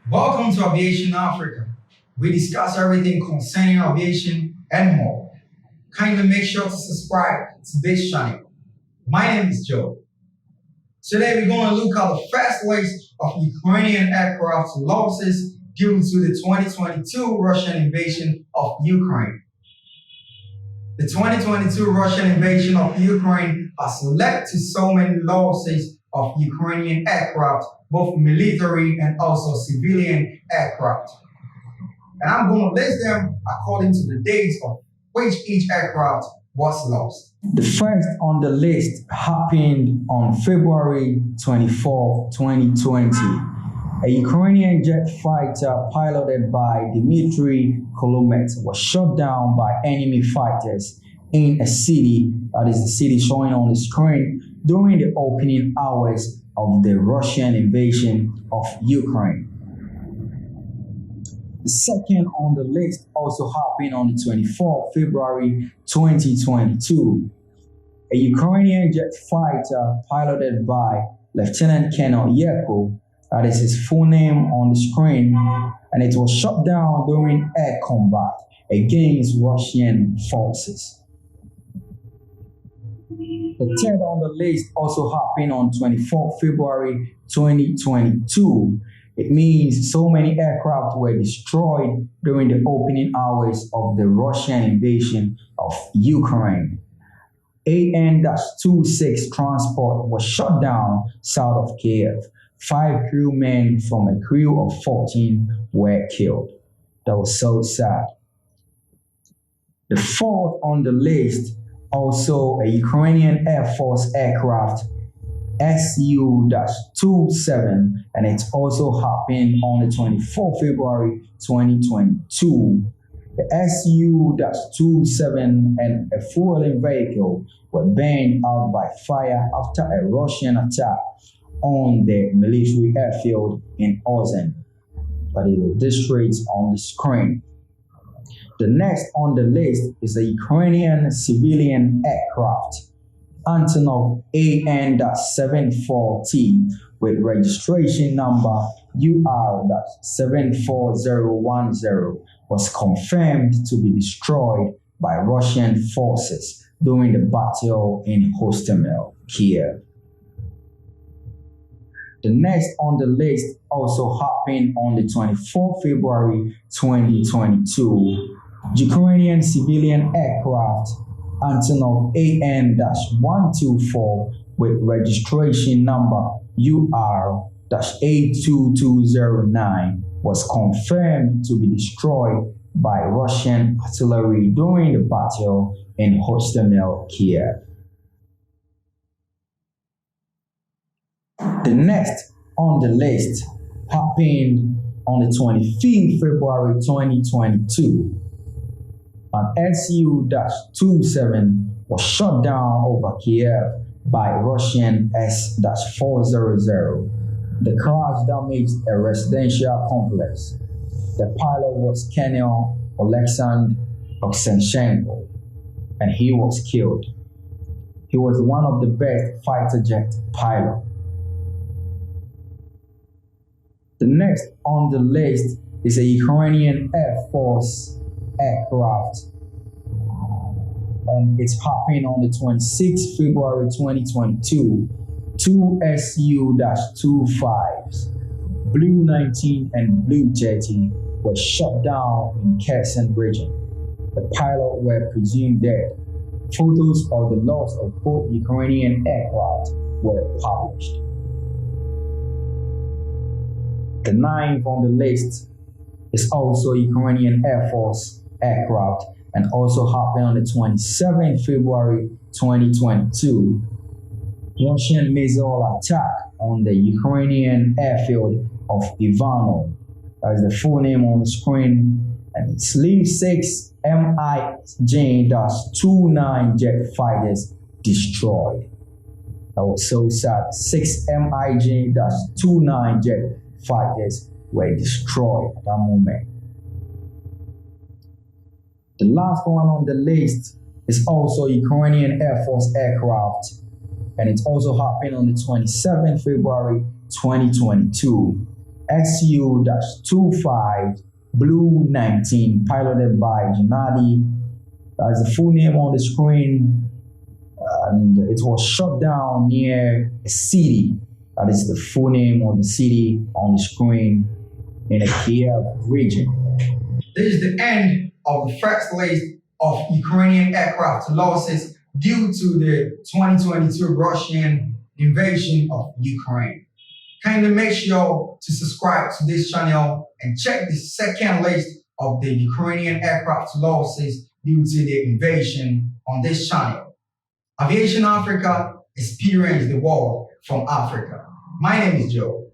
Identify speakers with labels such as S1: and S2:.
S1: Welcome to Aviation Africa. We discuss everything concerning aviation and more. Kindly make sure to subscribe to this channel. My name is Joe. Today we're going to look at the first list of Ukrainian aircraft losses due to the 2022 Russian invasion of Ukraine. The 2022 Russian invasion of Ukraine has led to so many losses of Ukrainian aircraft, both military and also civilian aircraft. And I'm going to list them according to the dates of which each aircraft was lost.
S2: The first on the list happened on February 24, 2020. A Ukrainian jet fighter piloted by Dmitry Kolomet was shot down by enemy fighters in a city, that is the city showing on the screen, during the opening hours of the Russian invasion of Ukraine. The second on the list also happened on the 24th February 2022. A Ukrainian jet fighter piloted by Lieutenant Colonel Yeko, that is his full name on the screen, and it was shot down during air combat against Russian forces. The third on the list also happened on 24 February 2022. It means so many aircraft were destroyed during the opening hours of the Russian invasion of Ukraine. AN-26 transport was shot down south of Kiev. 5 crewmen from a crew of 14 were killed. That was so sad. The fourth on the list, also a Ukrainian Air Force aircraft, Su-27, and it also happened on the 24th February 2022. The Su-27 and a fueling vehicle were burned out by fire after a Russian attack on the military airfield in Ozen, that is the district on the screen. The next on the list is a Ukrainian civilian aircraft, Antonov AN-74T with registration number UR-74010 was confirmed to be destroyed by Russian forces during the battle in Hostomel, Kiev. The next on the list also happened on the 24th February 2022. Ukrainian civilian aircraft Antonov AN-124 with registration number UR-82209 was confirmed to be destroyed by Russian artillery during the battle in Hostomel, Kiev. The next on the list happened on the 25th February 2022. An Su-27 was shot down over Kiev by Russian S-400. The crash damaged a residential complex. The pilot was Colonel Alexander Oksenshenko, and he was killed. He was one of the best fighter jet pilots. The next on the list is a Ukrainian Air Force aircraft, and it's happened on the 26th February 2022. 2 Su-25s, Blue 19 and Blue 30, were shot down in Kherson region. The pilots were presumed dead. Photos of the loss of both Ukrainian aircraft were published. The ninth on the list is also Ukrainian Air Force aircraft, and also happened on the 27th February 2022. Russian missile attack on the Ukrainian airfield of Ivano. That is the full name on the screen. And it's leave 6 MiG-29 jet fighters destroyed. That was so sad. 6 MiG-29 jet fighters were destroyed at that moment. The last one on the list is also Ukrainian Air Force aircraft, and it also happened on the 27th February 2022. XU-25 Blue 19, piloted by Gennady. That's the full name on the screen, and it was shot down near a city. That is the full name of the city on the screen in the Kiev region.
S1: This is the end of the first list of Ukrainian aircraft losses due to the 2022 Russian invasion of Ukraine. Kindly make sure to subscribe to this channel and check the second list of the Ukrainian aircraft losses due to the invasion on this channel. Aviation Africa, experience the world from Africa. My name is Joe.